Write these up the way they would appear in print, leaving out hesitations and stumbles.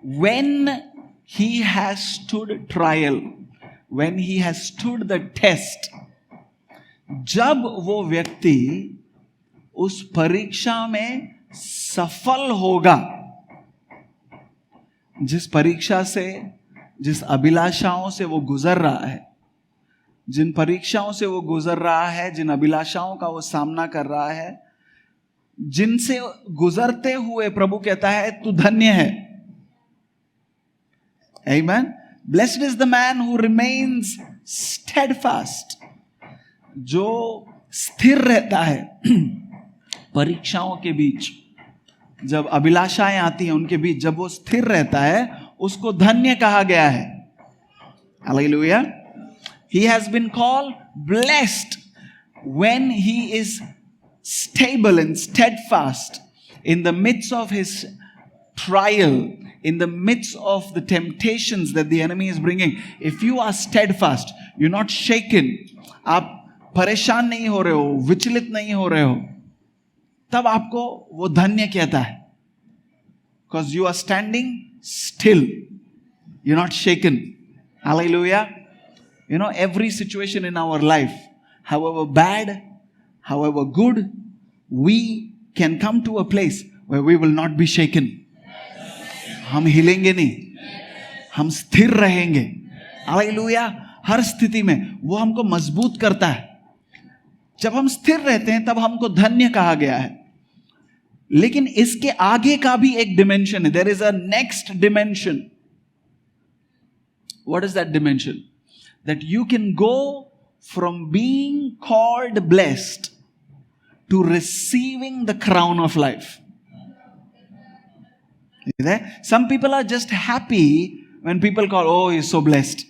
when he has stood trial, when he has stood the test, जब वो व्यक्ति उस परीक्षा में सफल होगा, जिस परीक्षा से, जिस अभिलाषाओं से वो गुजर रहा है, जिन परीक्षाओं से वो गुजर रहा है, जिन अभिलाषाओं का वो सामना कर रहा है, जिनसे गुजरते हुए प्रभु कहता है तू धन्य है. Amen. Blessed is the man who remains steadfast. जो स्थिर रहता है परीक्षाओं के बीच, जब अभिलाषाएं आती हैं उनके बीच, जब वो स्थिर रहता है, उसको धन्य कहा गया है. Hallelujah. He has been called blessed when he is stable and steadfast in the midst of his trial, in the midst of the temptations that the enemy is bringing. If you are steadfast, you're not shaken, आप परेशान नहीं हो रहे हो, विचलित नहीं हो रहे हो, तब आपको वो धन्य कहता है. Because you are standing still, you're not shaken. Hallelujah. You know, every situation in our life, however bad, however good, we can come to a place where we will not be shaken. हम हिलेंगे नहीं, हम स्थिर रहेंगे. Hallelujah. हर स्थिति में वो हमको मजबूत करता है. जब हम स्थिर रहते हैं तब हमको धन्य कहा गया है. लेकिन इसके आगे का भी एक डिमेंशन है. There is a next dimension. What is that dimension? That you can go from being called blessed to receiving the crown of life. Some people are just happy when people call, oh, he's so blessed.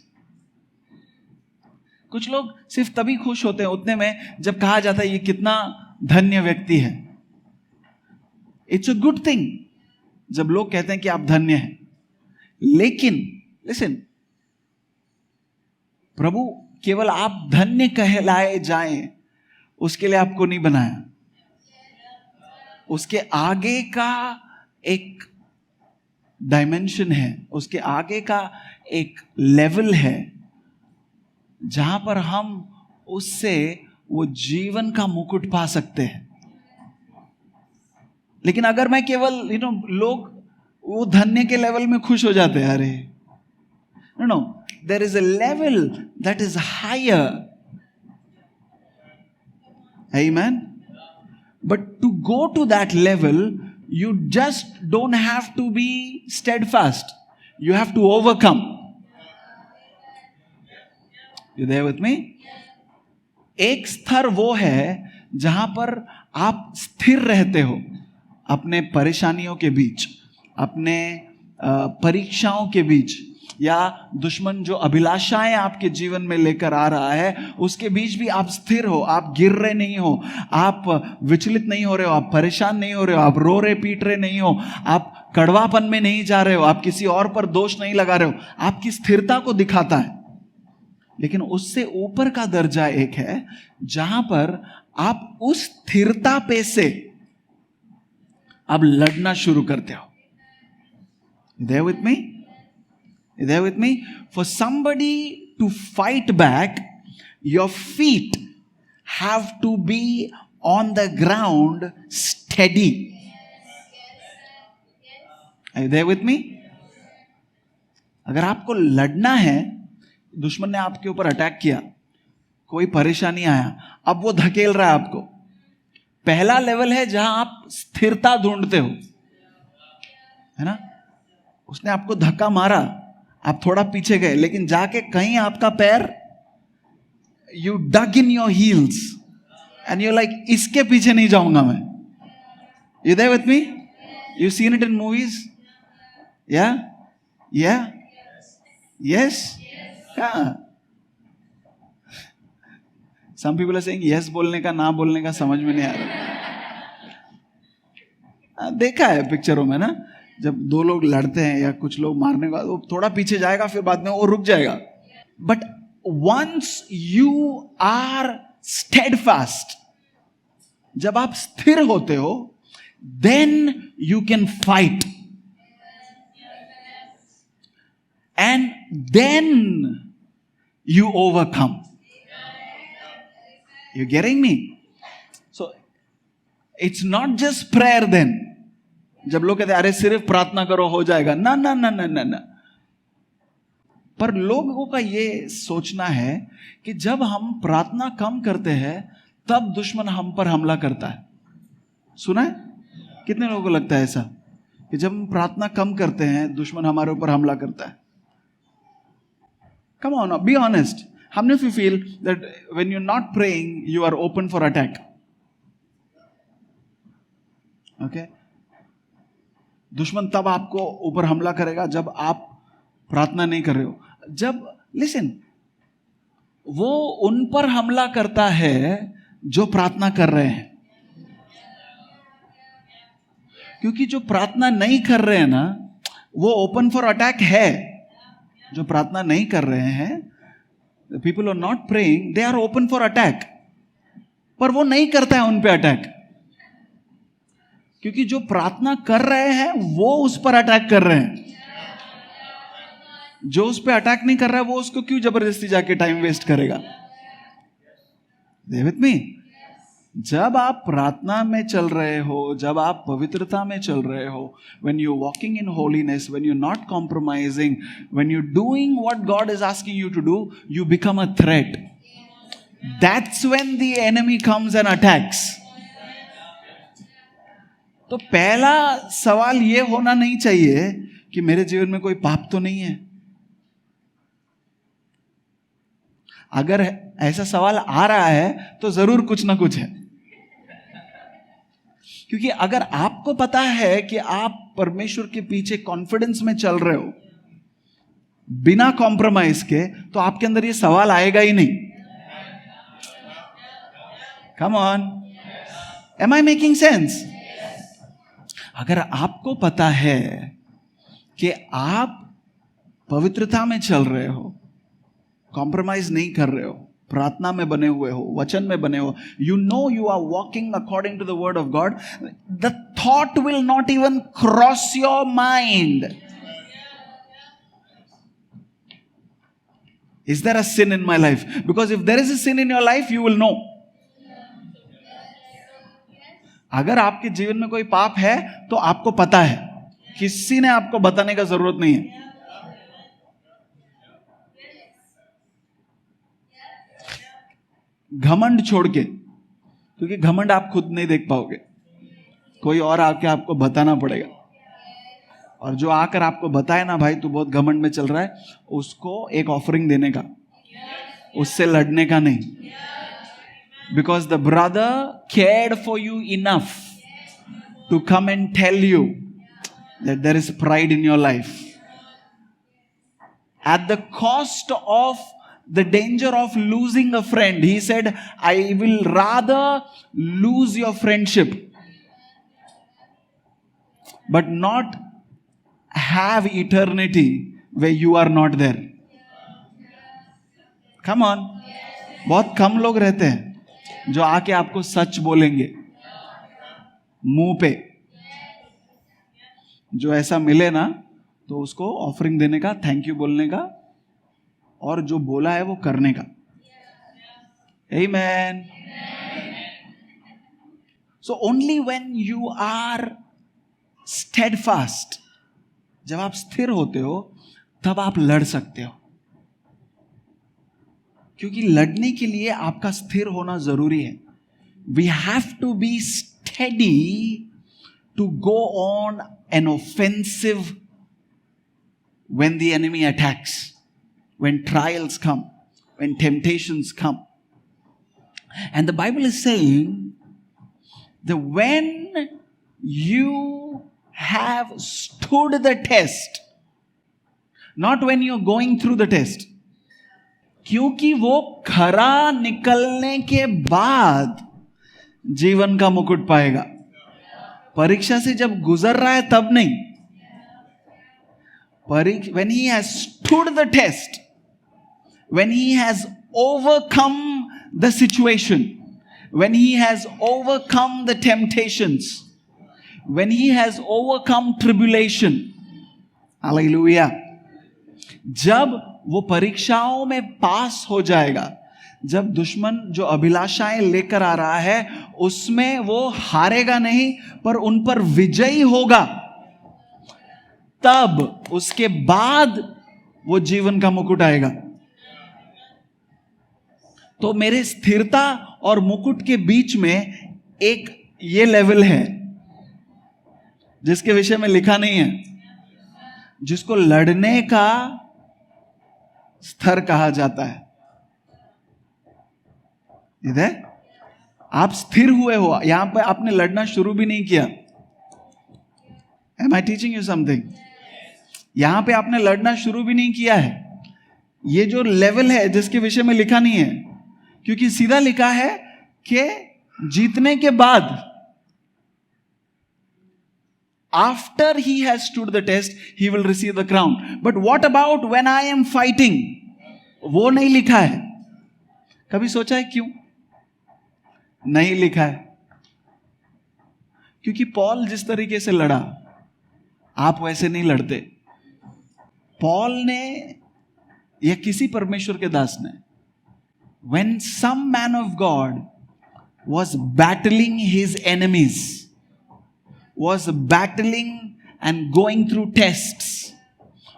कुछ लोग सिर्फ तभी खुश होते हैं उतने में जब कहा जाता है ये कितना धन्य व्यक्ति है. इट्स अ गुड थिंग जब लोग कहते हैं कि आप धन्य हैं. लेकिन लिसन, प्रभु केवल आप धन्य कहलाए जाएं उसके लिए आपको नहीं बनाया. उसके आगे का एक डायमेंशन है, उसके आगे का एक लेवल है जहां पर हम उससे वो जीवन का मुकुट पा सकते हैं. लेकिन अगर मैं केवल लोग वो धन्य के लेवल में खुश हो जाते हैं. अरे no, there is a level that is higher. Amen. But to go to that level, you just don't have to be steadfast. You have to overcome. You there with me? एक स्तर वो है जहां पर आप स्थिर रहते हो अपने परेशानियों के बीच, अपने परीक्षाओं के बीच, या दुश्मन जो अभिलाषाएं आपके जीवन में लेकर आ रहा है उसके बीच भी आप स्थिर हो. आप गिर रहे नहीं हो, आप विचलित नहीं हो रहे हो, आप परेशान नहीं हो रहे हो, आप रो रहे पीट रहे नहीं हो, आप कड़वापन में नहीं जा रहे हो, आप किसी और पर दोष नहीं लगा रहे हो. आपकी स्थिरता को दिखाता है. लेकिन उससे ऊपर का दर्जा एक है जहां पर आप उस स्थिरता पे से आप लड़ना शुरू करते हो. There with me? There with me? For somebody to fight back, your feet have to be on the ground steady. Are you there with me? अगर आपको लड़ना है, दुश्मन ने आपके ऊपर अटैक किया, कोई परेशानी आया, अब वो धकेल रहा है आपको. पहला लेवल है जहां आप स्थिरता ढूंढते हो, है ना. उसने आपको धक्का मारा, आप थोड़ा पीछे गए, लेकिन जाके कहीं आपका पैर, you dug in your heels and you like, इसके पीछे नहीं जाऊंगा मैं. You there with me? You seen it in movies? या yes. Some people are saying yes बोलने का ना बोलने का समझ में नहीं आ रहा. देखा है पिक्चरों में ना, जब दो लोग लड़ते हैं या कुछ लोग मारने का, वो थोड़ा पीछे जाएगा, फिर बाद में वो रुक जाएगा. But once you are steadfast, जब आप स्थिर होते हो, then you can fight. then you overcome. You getting me? So it's not just prayer then. जब लोग कहते हैं अरे सिर्फ प्रार्थना करो हो जाएगा, ना ना ना ना ना ना, पर लोगों का ये सोचना है कि जब हम प्रार्थना कम करते हैं तब दुश्मन हम पर हमला करता है. सुना है? कितने लोगों को लगता है ऐसा कि जब हम प्रार्थना कम करते हैं दुश्मन हमारे ऊपर हमला करता है? Come on, be honest. How many of you feel that when you're not praying, you are open for attack? Okay? दुश्मन तब आपको ऊपर हमला करेगा जब आप प्रार्थना नहीं कर रहे हो. जब लिसन, वो उन पर हमला करता है जो प्रार्थना कर रहे हैं. क्योंकि जो प्रार्थना नहीं कर रहे हैं ना, वो ओपन फॉर अटैक है. जो प्रार्थना नहीं कर रहे हैं, the people are not praying, they are open for attack. पर वो नहीं करता है उन पे अटैक, क्योंकि जो प्रार्थना कर रहे हैं वो उस पर अटैक कर रहे हैं. जो उस पे अटैक नहीं कर रहा है वो उसको क्यों जबरदस्ती जाके टाइम वेस्ट करेगा? Stay with me. जब आप प्रार्थना में चल रहे हो, जब आप पवित्रता में चल रहे हो, when you're walking in holiness, when you're not compromising, when you're doing what God is asking you to do, you become a threat. That's when the enemy comes and attacks. तो पहला सवाल ये होना नहीं चाहिए कि मेरे जीवन में कोई पाप तो नहीं है. अगर ऐसा सवाल आ रहा है तो जरूर कुछ ना कुछ है. क्योंकि अगर आपको पता है कि आप परमेश्वर के पीछे कॉन्फिडेंस में चल रहे हो बिना कॉम्प्रोमाइज के, तो आपके अंदर ये सवाल आएगा ही नहीं. Come on, am I making sense? अगर आपको पता है कि आप पवित्रता में चल रहे हो, कॉम्प्रोमाइज नहीं कर रहे हो, प्रार्थना में बने हुए हो, वचन में बने हो, you know you are walking according to the word of God, the thought will not even cross your mind. Is there a sin in my life? Because if there is a sin in your life you will know. अगर आपके जीवन में कोई पाप है तो आपको पता है, किसी ने आपको बताने का जरूरत नहीं है. घमंड छोड़ के, क्योंकि घमंड आप खुद नहीं देख पाओगे, कोई और आके आपको बताना पड़ेगा. और जो आकर आपको बताए ना भाई तू बहुत घमंड में चल रहा है, उसको एक ऑफरिंग देने का, उससे लड़ने का नहीं. Because the brother cared for you enough to come and tell you that there is pride in your life. At the cost of the danger of losing a friend, he said, I will rather lose your friendship, but not have eternity where you are not there. Come on. बहुत कम लोग रहते हैं जो आके आपको सच बोलेंगे मुंह पे. जो ऐसा मिले ना तो उसको ऑफरिंग देने का, थैंक यू बोलने का, और जो बोला है वो करने का. Amen. So only when you are steadfast, जब आप स्थिर होते हो तब आप लड़ सकते हो. क्योंकि लड़ने के लिए आपका स्थिर होना जरूरी है. We have to be steady to go on an offensive when the enemy attacks, when trials come, when temptations come. And the Bible is saying that when you have stood the test, not when you're going through the test, क्योंकि वो खरा निकलने के बाद जीवन का मुकुट पाएगा. परीक्षा से जब गुजर रहा है तब नहीं. When he has stood the test, when he has overcome the situation, when he has overcome the temptations, when he has overcome tribulation, hallelujah, जब वो परीक्षाओं में पास हो जाएगा, जब दुश्मन जो अभिलाषाएं लेकर आ रहा है उसमें वो हारेगा नहीं पर उन पर विजयी होगा, तब उसके बाद वो जीवन का मुकुट आएगा। तो मेरे स्थिरता और मुकुट के बीच में एक ये लेवल है जिसके विषय में लिखा नहीं है, जिसको लड़ने का स्तर कहा जाता है। इधर आप स्थिर हुए हो, यहां पे आपने लड़ना शुरू भी नहीं किया। Am I teaching you something? यहां पे आपने लड़ना शुरू भी नहीं किया है। ये जो लेवल है जिसके विषय में लिखा नहीं है, क्योंकि सीधा लिखा है कि जीतने के बाद, after he has stood the test, he will receive the crown. But what about when I am fighting? वो नहीं लिखा है। कभी सोचा है क्यों नहीं लिखा है? क्योंकि पॉल जिस तरीके से लड़ा, आप वैसे नहीं लड़ते। पॉल ने या किसी परमेश्वर के दास ने, when some man of God was battling his enemies, was battling and going through tests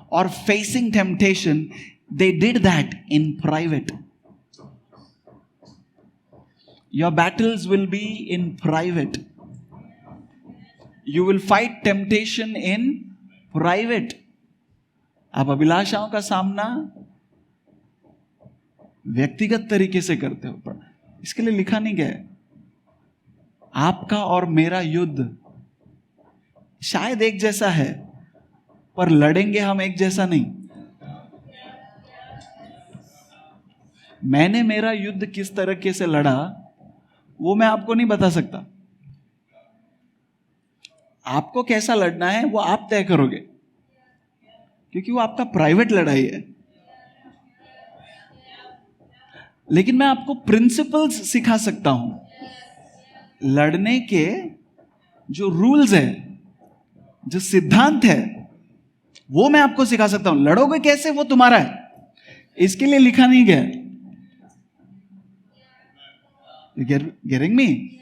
or facing temptation, they did that in private. Your battles will be in private. You will fight temptation in private. आप अभिलाषाओं का सामना व्यक्तिगत तरीके से करते हो, पर इसके लिए लिखा नहीं गया। आपका और मेरा युद्ध शायद एक जैसा है, पर लड़ेंगे हम एक जैसा नहीं। मैंने मेरा युद्ध किस तरीके से लड़ा वो मैं आपको नहीं बता सकता। आपको कैसा लड़ना है वो आप तय करोगे, क्योंकि वो आपका प्राइवेट लड़ाई है। लेकिन मैं आपको प्रिंसिपल्स सिखा सकता हूं। लड़ने के जो रूल्स है, जो सिद्धांत है, वो मैं आपको सिखा सकता हूं। लड़ोगे कैसे वो तुम्हारा है, इसके लिए लिखा नहीं गया। Getting me?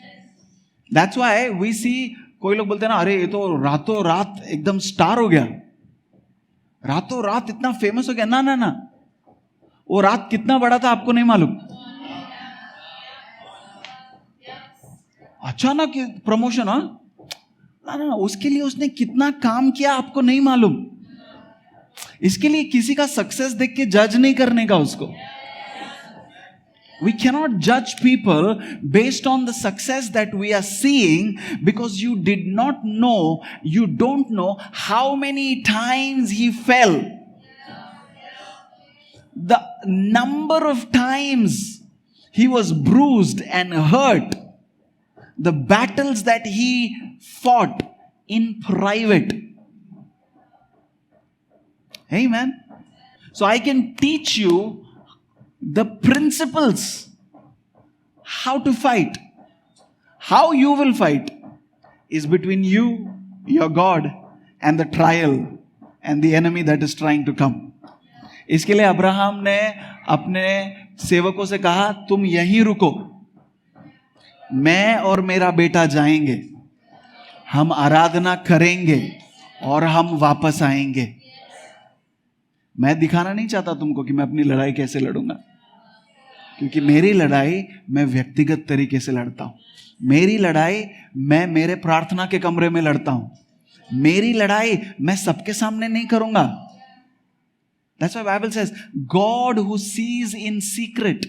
That's why we see, कोई लोग बोलते हैं ना, अरे ये तो रातों रात एकदम स्टार हो गया, रातों रात इतना फेमस हो गया। ना ना ना, वो रात कितना बड़ा था आपको नहीं मालूम। अचानक प्रमोशन, हाँ ना ना, उसके लिए उसने कितना काम किया आपको नहीं मालूम। इसके लिए किसी का सक्सेस देख के जज नहीं करने का उसको। We cannot judge people based on the success that we are seeing, because you did not know, you don't know how many times he fell. The number of times he was bruised and hurt. The battles that he fought in private. Amen. So I can teach you the principles how to fight. How you will fight is between you, your God, and the trial and the enemy that is trying to come. इसके लिए Abraham ने अपने सेवकों से कहा, तुम यहीं रुको, मैं और मेरा बेटा जाएंगे, हम आराधना करेंगे और हम वापस आएंगे। मैं दिखाना नहीं चाहता तुमको कि मैं अपनी लड़ाई कैसे लड़ूंगा, क्योंकि मेरी लड़ाई मैं व्यक्तिगत तरीके से लड़ता हूं। मेरी लड़ाई मैं मेरे प्रार्थना के कमरे में लड़ता हूं। मेरी लड़ाई मैं सबके सामने नहीं करूंगा। That's why Bible says, God who sees in secret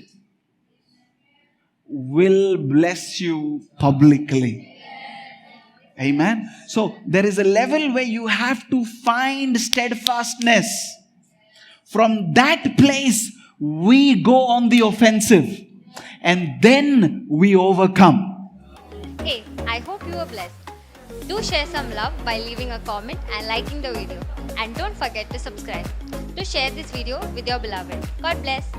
will bless you publicly. Amen. So there is a level where you have to find steadfastness. From that place, we go on the offensive, and then we overcome. Hey, I hope you were blessed. Do share some love by leaving a comment and liking the video. And don't forget to subscribe to share this video with your beloved. God bless.